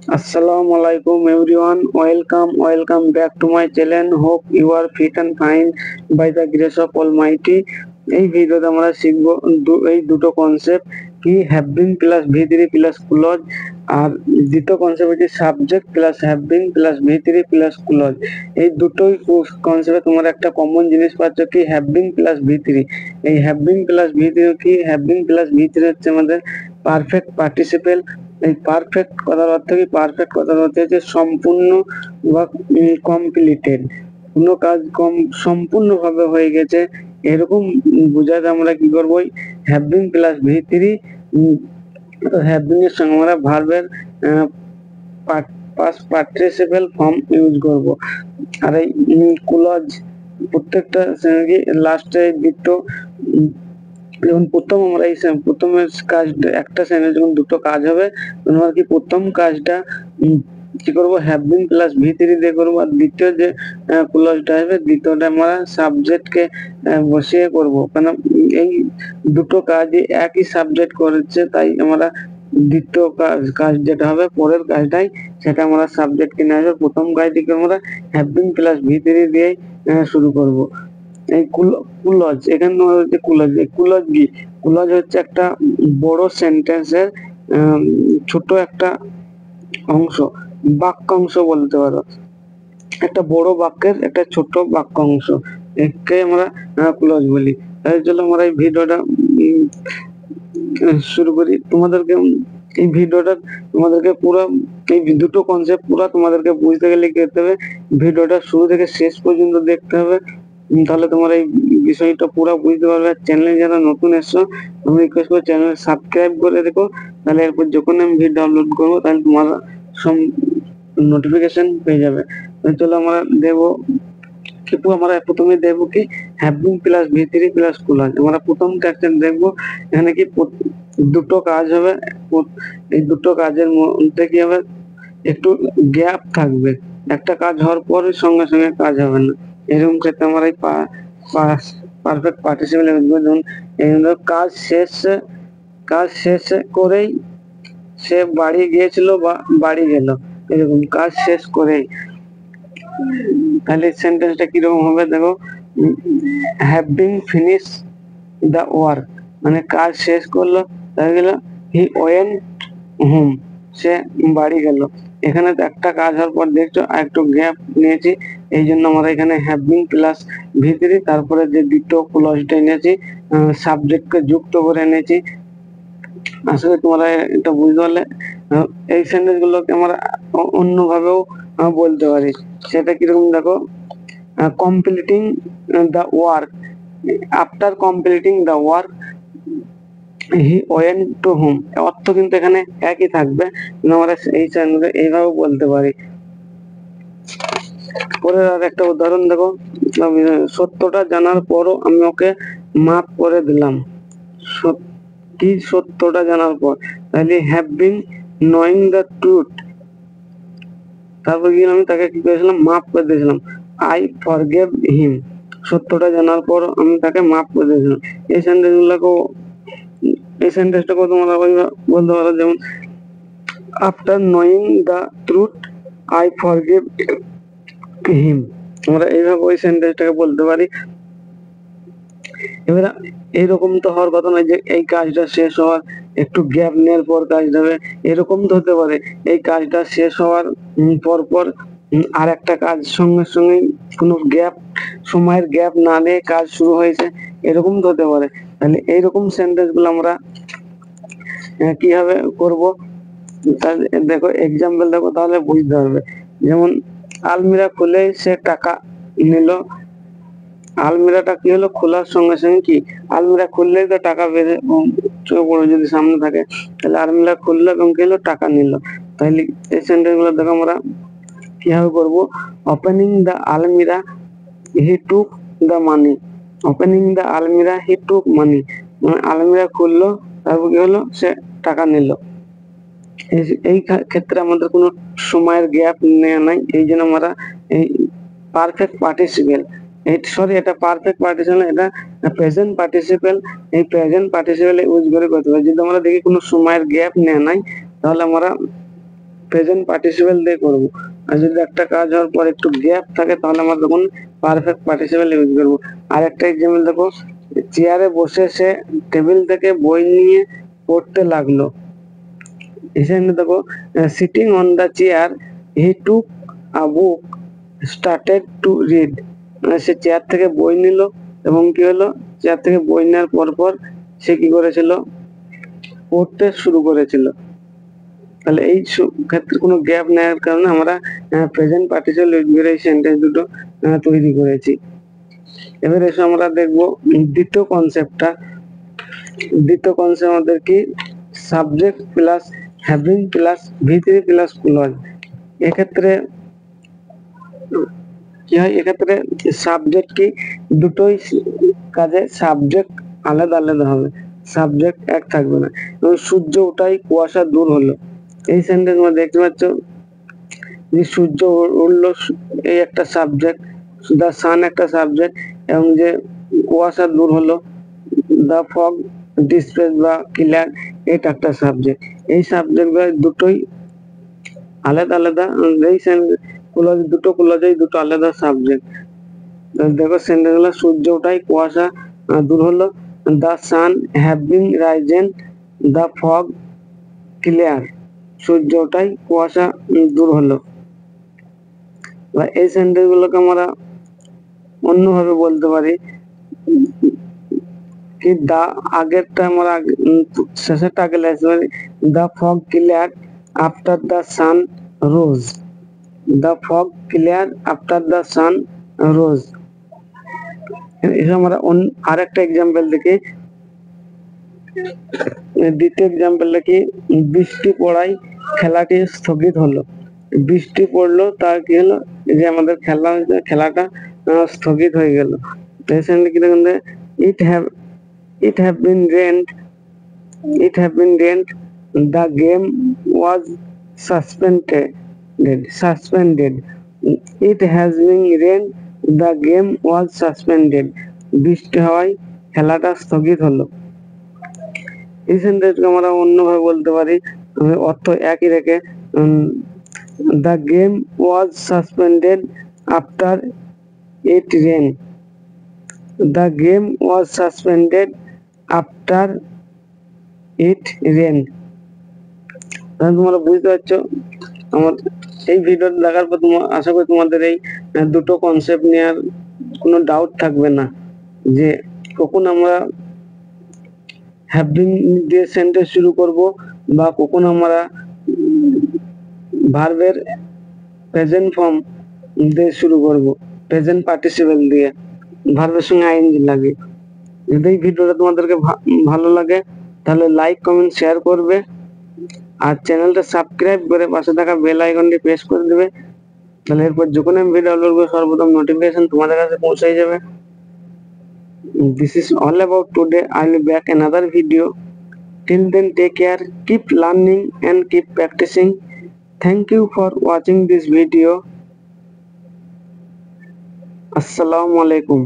Assalamualaikum everyone. Welcome back to my channel. Hope you are fit and fine by the grace of Almighty. এই ভিডিওতে আমরা শিখব এই দুটো কনসেপ্ট কি হ্যাভ বিন প্লাস ভি3 প্লাস ক্লজ, আর দ্বিতীয় কনসেপ্ট হচ্ছে subject plus have been plus ভি3 প্লাস ক্লজ। এই দুটোই কনসেপ্টে তোমরা একটা কমন জিনিস পাচ্ছ কি হ্যাভ বিন প্লাস ভি3। এই হ্যাভ বিন প্লাস ভি3 কি হ্যাভ বিন প্লাস ভি3 হচ্ছে আমাদের পারফেক্ট পার্টিসিপেল। এই পারফেক্ট কথার অর্থ কি? পারফেক্ট কথার অর্থ হচ্ছে সম্পূর্ণ বা কমপ্লিটেড, কোনো কাজ সম্পূর্ণভাবে হয়ে গেছে এরকম বোঝাতে আমরা কি করব? হ্যাভ বিন প্লাস ভি3, হ্যাভ বিন এর সঙ্গে আমরা ভার্বের পাস্ট পার্টিসিপেল ফর্ম ইউজ করব। আর এই ক্লজ প্রত্যেকটা লাস্টে দ্বিতীয়, যেমন প্রথম আমরা এই প্রথমের কাজ একটা সেন্টেন্স যখন দুটো কাজ হবে তখন আর কি প্রথম কাজটা কি করব? হ্যাভ বিন প্লাস ভি3 দিয়ে করবো, আর দ্বিতীয় যে ক্লজটা আসবে দ্বিতীয়টা আমরা সাবজেক্টকে বসিয়ে করব, কারণ এই দুটো কাজই একই সাবজেক্ট করেছে, তাই আমরা দ্বিতীয় কাজ যেটা হবে পরের কাজটাই সেটা আমরা সাবজেক্টকে নিয়ে আসবো। প্রথম কাজটিকে আমরা হ্যাভ বিন প্লাস ভি3 দিয়ে শুরু করব। এই কুলজ, এখানে হচ্ছে কুলজ। কুলজ কি? কুলজ হচ্ছে একটা বড় সেন্টেন্সের ছোট একটা অংশ, বাক্যাংশ বলতে পারো। একটা বড় বাক্যের একটা ছোট বাক্যাংশ, একে আমরা ক্লজ বলি। তাই চলো আমরা এই ভিডিওটা শুরু করি। এই ভিডিওটা তোমাদেরকে পুরো এই দুটো কনসেপ্ট পুরো তোমাদেরকে বুঝতে গেলে কি করতে হবে? ভিডিওটা শুরু থেকে শেষ পর্যন্ত দেখতে হবে, তাহলে তোমার এই বিষয়টা পুরো বুঝতে পারবে। চ্যানেলে যারা নতুন এসছো আমি রিকোয়েস্ট করবো চ্যানেল সাবস্ক্রাইব করে রেখো, তাহলে এরপর যখন আমি ভিডিও আপলোড করবো তাহলে তোমার নোটিফিকেশন পেয়ে যাবে। চলো আমরা দেখবো আমরা প্রথমে দেখবো কি হ্যাভ বিন প্লাস ভি3 প্লাস ক্লজ। আমরা প্রথম কাজটা দেখবো, এখানে কি দুটো কাজ হবে, এই দুটো কাজের মধ্যে কি হবে? একটু গ্যাপ থাকবে, একটা কাজ হওয়ার পরে সঙ্গে সঙ্গে কাজ হবে না। এরকম ক্ষেত্রে আমরা এই পারফেক্ট পার্টিসিপেল যেমন কাজ শেষ করেই সে বাড়ি গিয়েছিল বা বাড়ি গেল, এরকম কাজ শেষ করেই। তাহলে সেন্টেন্সটা কিরকম হবে দেখো, হ্যাভিং ফিনিশ দ্য ওয়ার্ক, মানে কাজ শেষ করলো, তাই গেল হি ওয়েন্ট হোম, সে বাড়ি গেল। এখানে তো একটা কাজ হওয়ার পর দেখছো একটু গ্যাপ নিয়েছি, এই জন্য আমরা এখানে হ্যাভিং প্লাস ভি3 তারপরে যে দ্বিতীয় ক্লজটা এনেছি সাবজেক্টকে যুক্ত করে এনেছি। আসলে তোমরা এটা বুঝতে পারলে এই সেন্টেন্স গুলোকে আমরা অন্যভাবেও বলতে পারি। সেটা কিরকম দেখো, completing the work, after completing the work he went to home. অর্থ কিন্তু এখানে একই থাকবে, কিন্তু আমরা এই সেন্টেন্সে এইভাবে বলতে পারি। পরের আর একটা উদাহরণ দেখো, সত্যটা জানার পরও আমি ওকে মাফ করে দিলাম। কি সত্যটা জানার পর, তাহলে have been knowing the truth, তারপর গিয়ে আমি তাকে কি করেছিলাম? মাফ করে দিয়েছিলাম। আই ফরগেভ হিম, সত্যটা জানার পর আমি তাকে মাফ করে দিয়েছিলাম। এই সেন্টেন্সটাকেও তোমরা বলতে পারো, যেমন after knowing the truth I forgave him. আমরা এইভাবে ওই সেন্টেন্সটাকে বলতে পারি। এবারে এইরকম তো হওয়ার কথা নয় যে এই কাজটা শেষ হওয়ার একটু গ্যাপ নেওয়ার পর কাজটা হবে, এরকম তো হতে পারে এই কাজটা শেষ হওয়ার পর পর আর একটা কাজ সঙ্গে সঙ্গে কোনো সময়ের গ্যাপ না নিয়ে কাজ শুরু হয়েছে, এরকম তো হতে পারে। তাহলে এইরকম সেন্টেন্স গুলো আমরা কিভাবে করব? দেখো এক্সাম্পল দেখো, তাহলে বুঝতে পারবে। যেমন আলমিরা খুলে সে টাকা নিল। আলমিরাটা কি হলো? খোলার সঙ্গে সঙ্গে কি আলমিরা খুললেই তো টাকা বেড়ে চোখ বড় যদি সামনে থাকে, তাহলে আলমিরা খুললো এবং কি হলো? টাকা নিল। তাহলে এই সেন্টেন্স গুলো দেখো আমরা কিভাবে করবো? Opening the almirah he took the money. Opening the almirah he টুক মানি, মানে আলমিরা খুললো তারপর কি হলো? সে টাকা নিল। এই ক্ষেত্রে আমাদের কোনো সময়ের গ্যাপ নেওয়া নাই, এই জন্য আমরা এই পারফেক্ট পার্টিসিপেল, এটা পারফেক্ট পার্টিসিপেল, এটা প্রেজেন্ট পার্টিসিপেল। এই প্রেজেন্ট পার্টিসিপেল ইউজ করে করতে হবে। যদি আমরা দেখি কোনো সময়ের গ্যাপ নেওয়া নাই, তাহলে আমরা প্রেজেন্ট পার্টিসিপেল দিয়ে করব। আর যদি একটা কাজ হওয়ার পর একটু গ্যাপ থাকে তাহলে আমরা তখন পারফেক্ট পার্টিসিপেল ইউজ করবো। আর একটা এক্সাম্পল দেখো, চেয়ারে বসে সে টেবিল থেকে বই নিয়ে পড়তে লাগলো। এখানে দেখো, sitting on the chair he took a book started to read. সে চেয়ার থেকে বই নিল এবং কি হলো, চেয়ার থেকে বই নেওয়ার পর সে কি করেছিল, পড়তে শুরু করেছিল। তাহলে এই ক্ষেত্রে কোনো গ্যাপ নেওয়ার কারণে আমরা প্রেজেন্ট পার্টিসিপেল ইউজ করে এই সেন্টেন্স দুটো তৈরি করেছি। এবার এসে আমরা দেখব দ্বিতীয় কনসেপ্টটা। দ্বিতীয় কনসেপ্ট আমাদের কি, subject plus having plus V3 plus clause. এক্ষেত্রে কি হয়, এক্ষেত্রে সাবজেক্ট কি, দুটোই কাজে সাবজেক্ট আলাদা আলাদা হবে, সাবজেক্ট এক থাকবে না। এবং সূর্য ওঠাই কুয়াশা দূর হলো, এই সেন্টেন্স আমরা দেখতে পাচ্ছ যে সূর্য উঠলো এই একটা সাবজেক্ট, দা সান একটা সাবজেক্ট, এবং যে কুয়াশা দূর হলো দা ফগ ডিসপ্লেস বা ক্লিয়ার এটা একটা সাবজেক্ট। এই সাবজেক্ট দুটোই আলাদা আলাদা, এই ক্লজ দুটো ক্লজেই দুটো আলাদা সাবজেক্ট। দেখো সেন্টেন্স গুলো, সূর্য ওঠাই কুয়াশা দূর হলো, দা সান হ্যাভিং রাইজেন, দা ফগ ক্লিয়ার, সূর্য ওঠাই কুয়াশা দূর হলো। এই সেন্টেন্স গুলোকে আমরা অন্যভাবে বলতে পারি কি, দা আগেরটা আমরা শেষেরটা আগে লিখতে পারি, the fog clear after the sun rose, the fog clear after the sun rose. আমরা আরেকটা এক্সাম্পল দেখি, দ্বিতীয় এক্সাম্পল দেখি, বৃষ্টি পড়ায় খেলাটি স্থগিত হলো। বৃষ্টি পড়লো, তার কি হলো, যে আমাদের খেলাটা স্থগিত হয়ে গেল। কি দেখুন, it have been rained, the game was suspended, it has been rained, the game was suspended, বৃষ্টি হওয়ায় খেলাটা স্থগিত হলো। এই সেন্টেন্সকে আমরা অন্যভাবে বলতে পারি, অর্থ একই রেখে, the game was suspended after it rained, the game was suspended after it rained। তোমরা বুঝতে পারছো, আমার এই ভিডিওটা দেখার পর আশা করি তোমাদের এই দুটো কনসেপ্ট নেওয়ার কোনো ডাউট থাকবে না, যে কখন আমরা হ্যাভিং দিয়ে সেন্টেন্স শুরু করব বা কখন আমরা ভার্বের প্রেজেন্ট ফর্ম দিয়ে শুরু করব, প্রেজেন্ট পার্টিসিপেল দিয়ে, ভার্বের সঙ্গে আইএনজি লাগে। যদি এই ভিডিওটা তোমাদেরকে ভালো লাগে তাহলে লাইক কমেন্ট শেয়ার করবে, আর চ্যানেলটা সাবস্ক্রাইব করে পাশে থাকা বেল আইকনটি প্রেস করে দেবে। তাহলে এরপর যখন আমি ভিডিও আপলোড করব সর্বপ্রথম নোটিফিকেশন তোমাদের কাছে পৌঁছে যাবে। This is all about today. I will be back another video. Till then, take care, keep learning and keep practicing. Thank you for watching this video. Assalamu alaikum.